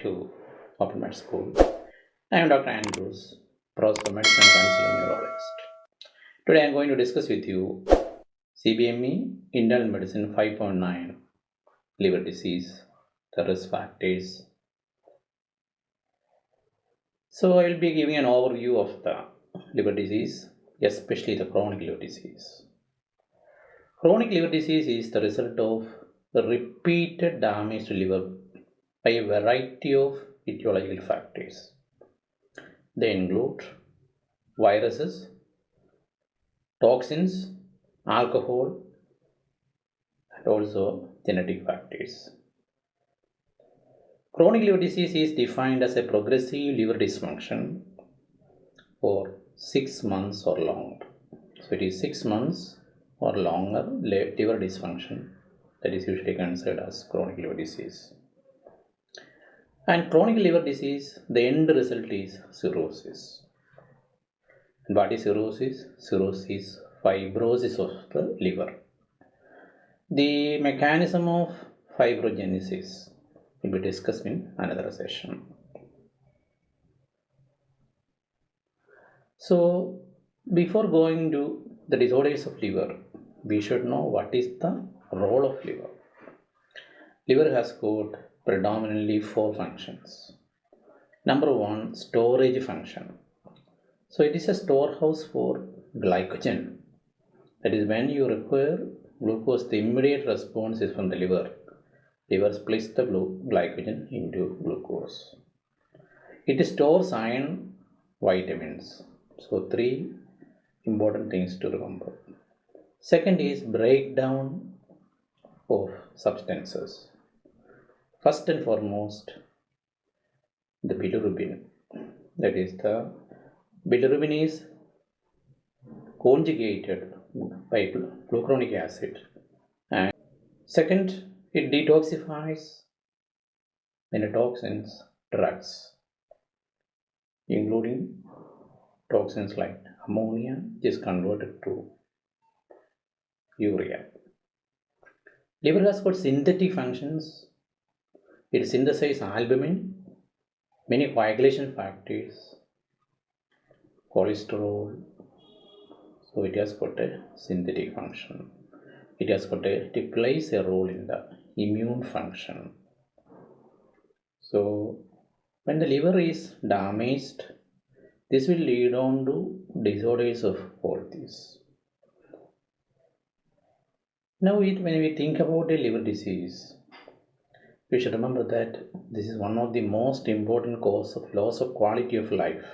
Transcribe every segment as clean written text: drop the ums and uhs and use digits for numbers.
to Open Med School. I am Dr. Andrews, Professor of Medicine and Consultant Neurologist. Today I am going to discuss with you CBME Internal Medicine 5.9 liver disease, the risk factors. So I will be giving an overview of the liver disease, especially the chronic liver disease. Chronic liver disease is the result of the repeated damage to liver by a variety of etiological factors. They include viruses, toxins, alcohol, and also genetic factors. Chronic liver disease is defined as a progressive liver dysfunction for 6 months or longer. So it is 6 months or longer liver dysfunction that is usually considered as chronic liver disease. And chronic liver disease, the end result is cirrhosis. And what is cirrhosis? Cirrhosis is fibrosis of the liver. The mechanism of fibrogenesis will be discussed in another session. So, before going to the disorders of liver, we should know what is the role of liver. Liver has got predominantly 4 functions. Number 1, storage function. So it is a storehouse for glycogen. That is, when you require glucose, the immediate response is from the liver. Liver splits the glycogen into glucose. It stores iron, vitamins. So 3 important things to remember. Second is breakdown of substances. First and foremost, the bilirubin. That is, the bilirubin is conjugated by glucuronic acid. And second, it detoxifies many toxins, drugs, including toxins like ammonia, is converted to urea. Liver has got synthetic functions. It synthesizes albumin, many coagulation factors, cholesterol. So it has got a synthetic function. It plays a role in the immune function. So when the liver is damaged, this will lead on to disorders of all these. Now when we think about a liver disease, we should remember that this is one of the most important causes of loss of quality of life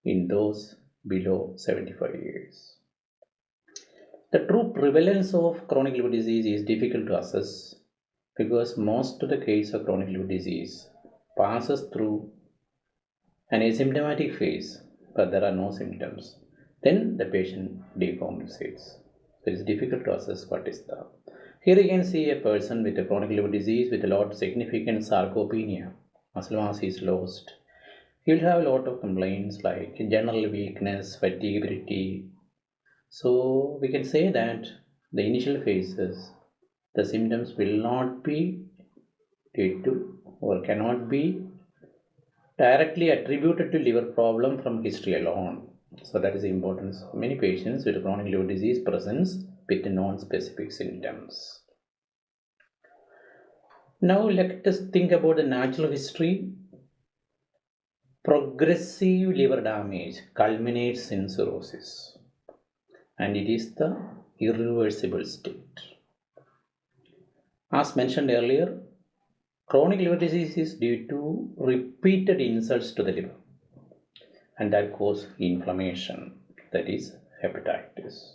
in those below 75 years. The true prevalence of chronic liver disease is difficult to assess because most of the cases of chronic liver disease passes through an asymptomatic phase, but there are no symptoms. Then the patient decompensates. So it is difficult to assess what is the. Here you can see a person with a chronic liver disease with a lot of significant sarcopenia. Muscle mass is lost. He will have a lot of complaints like general weakness, fatiguability. So we can say that the initial phases, the symptoms will not be due to or cannot be directly attributed to liver problem from history alone. So that is the importance of many patients with chronic liver disease presents with non-specific symptoms. Now let us think about the natural history. Progressive liver damage culminates in cirrhosis, and it is the irreversible state. As mentioned earlier, chronic liver disease is due to repeated insults to the liver, and that causes inflammation, that is hepatitis.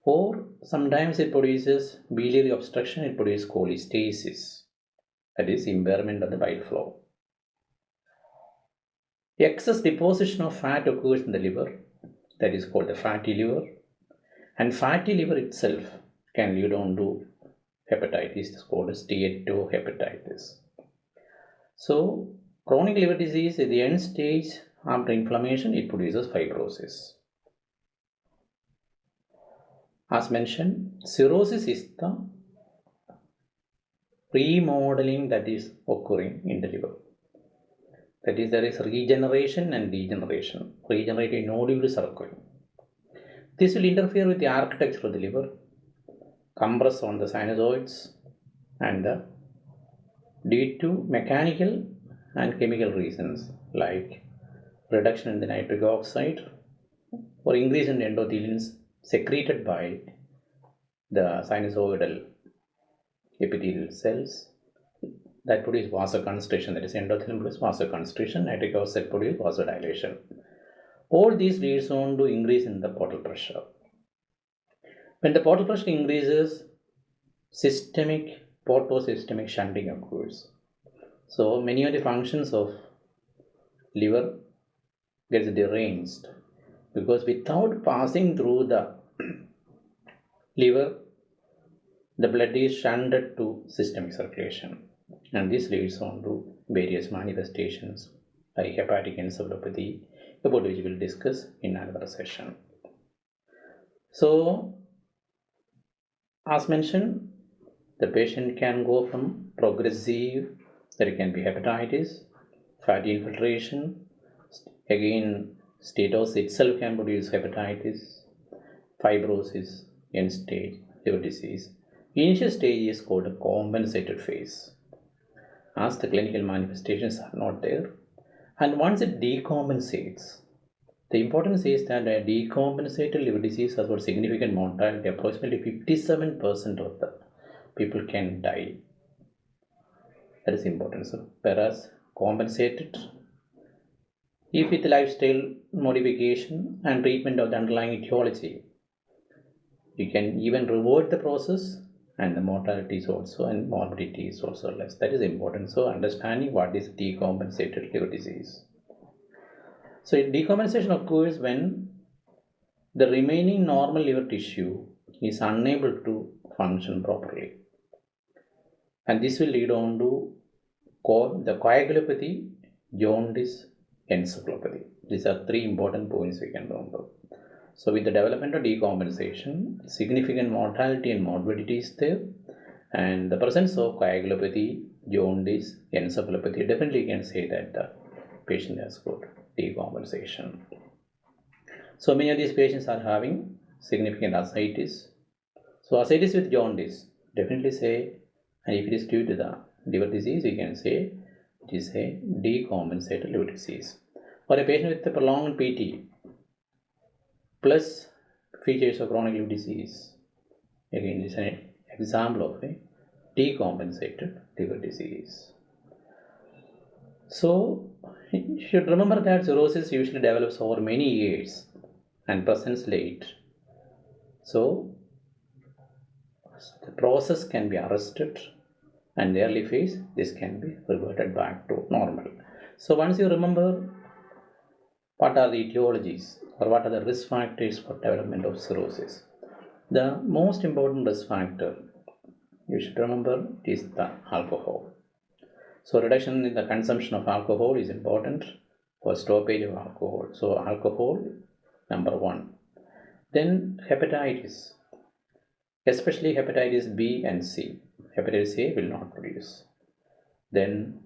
Or sometimes it produces biliary obstruction, it produces cholestasis, that is impairment of the bile flow. Excess deposition of fat occurs in the liver, that is called the fatty liver, and fatty liver itself can lead on to hepatitis, is called steatohepatitis. So chronic liver disease at the end stage, after inflammation, it produces fibrosis. As mentioned, cirrhosis is the remodeling that is occurring in the liver. That is, there is regeneration and degeneration. Regenerating nodules are occurring. This will interfere with the architecture of the liver, compress on the sinusoids, and due to mechanical and chemical reasons like reduction in the nitric oxide or increase in endothelins secreted by the sinusoidal epithelial cells that produce vasoconstriction, that is endothelin produce vasoconstriction, nitric oxide produce vasodilation. All these leads on to increase in the portal pressure. When the portal pressure increases, systemic portosystemic shunting occurs. So many of the functions of liver gets deranged because without passing through the liver, the blood is shunted to systemic circulation, and this leads on to various manifestations like hepatic encephalopathy, about which we will discuss in another session. So, as mentioned, the patient can go from progressive, there can be hepatitis, fatty infiltration, again steatosis itself can produce hepatitis, fibrosis, end stage, liver disease. Initial stage is called a compensated phase, as the clinical manifestations are not there. And once it decompensates, the importance is that a decompensated liver disease has got significant mortality. Approximately 57% of the people can die. That is important. So, whereas compensated, if with lifestyle modification and treatment of the underlying etiology, you can even revert the process, and the mortality is also and morbidity is also less. That is important. So, understanding what is decompensated liver disease. So, decompensation occurs when the remaining normal liver tissue is unable to function properly, and this will lead on to the coagulopathy, jaundice, encephalopathy. These are three important points we can remember. So, with the development of decompensation, significant mortality and morbidity is there, and the presence of coagulopathy, jaundice, encephalopathy, definitely can say that the patient has got decompensation. So, many of these patients are having significant ascites. So, ascites with jaundice, definitely say, and if it is due to the liver disease, we can say it is a decompensated liver disease. For a patient with a prolonged PT plus features of chronic liver disease, again this is an example of a decompensated liver disease. So, you should remember that cirrhosis usually develops over many years and presents late. So, the process can be arrested, and in the early phase, this can be reverted back to normal. So, once you remember what are the etiologies or what are the risk factors for development of cirrhosis, the most important risk factor you should remember is the alcohol. So, reduction in the consumption of alcohol is important for stoppage of alcohol. So, alcohol, number one. Then hepatitis, especially hepatitis B and C. Hepatitis A will not produce. Then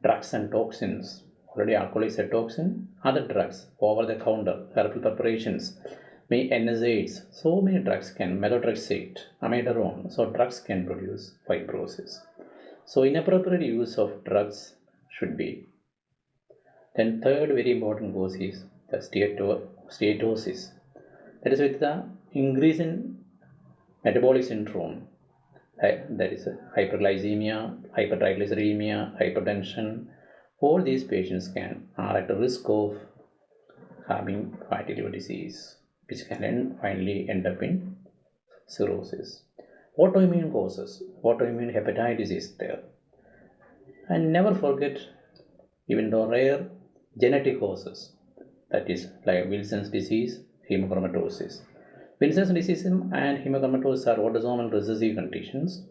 drugs and toxins. Already alcohol is a toxin. Other drugs, over the counter, herbal preparations, NSAIDs. So many drugs can, methotrexate, amiodarone. So drugs can produce fibrosis. So inappropriate use of drugs should be. Then third very important cause is the steatosis. That is with the increase in metabolic syndrome. That is hyperglycemia, hypertriglyceridemia, hypertension. All these patients are at risk of having fatty liver disease, which can finally end up in cirrhosis. Autoimmune causes, autoimmune hepatitis is there. And never forget, even though rare, genetic causes, that is like Wilson's disease, hemochromatosis. Wilson's disease and hemochromatosis are autosomal recessive conditions.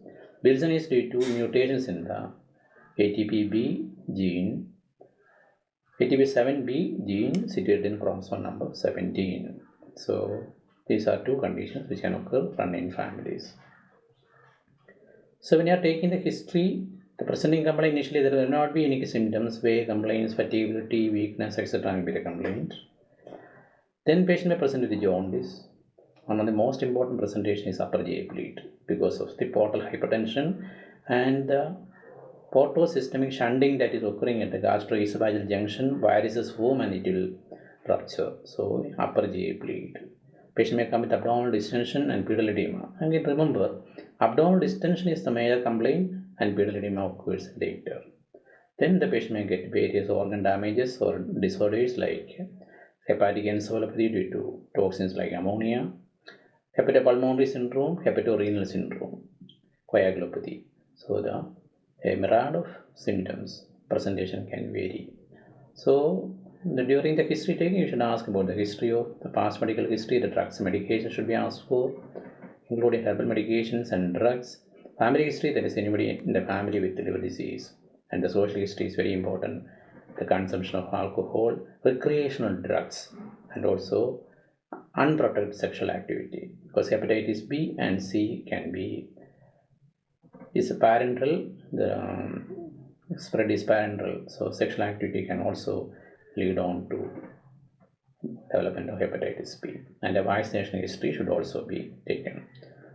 Wilson is due to mutations in the ATP gene, ATP7B gene situated in chromosome number 17. So, these are two conditions which can occur from in families. So when you are taking the history, the presenting complaint initially there will not be any symptoms, vague complaints, fatiguability, weakness, etc. will be the complaint. Then patient may present with the jaundice. One of the most important presentation is upper GI bleed because of the portal hypertension and the portosystemic shunting that is occurring at the gastroesophageal junction. Viruses form and it will rupture. So upper GI bleed. Patient may come with abdominal distension and pedal edema. Again, remember, abdominal distension is the major complaint and pedal edema occurs later. Then the patient may get various organ damages or disorders like hepatic encephalopathy due to toxins like ammonia, hepatopulmonary syndrome, hepatorenal syndrome, coagulopathy. So a myriad of symptoms presentation can vary. So during the history taking, you should ask about the history of the past medical history. The drugs, medication should be asked for, including herbal medications and drugs. Family history, there is anybody in the family with liver disease, and the social history is very important. The consumption of alcohol, recreational drugs, and also unprotected sexual activity, because hepatitis B and C can be is parental. The spread is parental, so sexual activity can also lead on to development of hepatitis B, and a vaccination history should also be taken.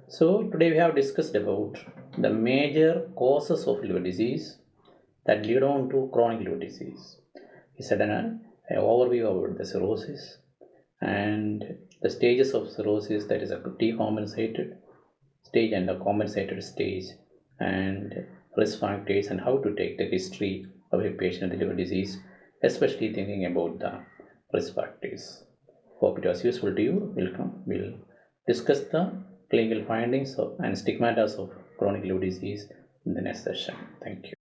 So today we have discussed about the major causes of liver disease that lead on to chronic liver disease. We said an overview about the cirrhosis and the stages of cirrhosis, that is a decompensated stage and a compensated stage, and risk factors and how to take the history of a patient with liver disease, especially thinking about the risk factors. Hope it was useful to you. We'll discuss the clinical findings and stigmata of chronic liver disease in the next session. Thank you.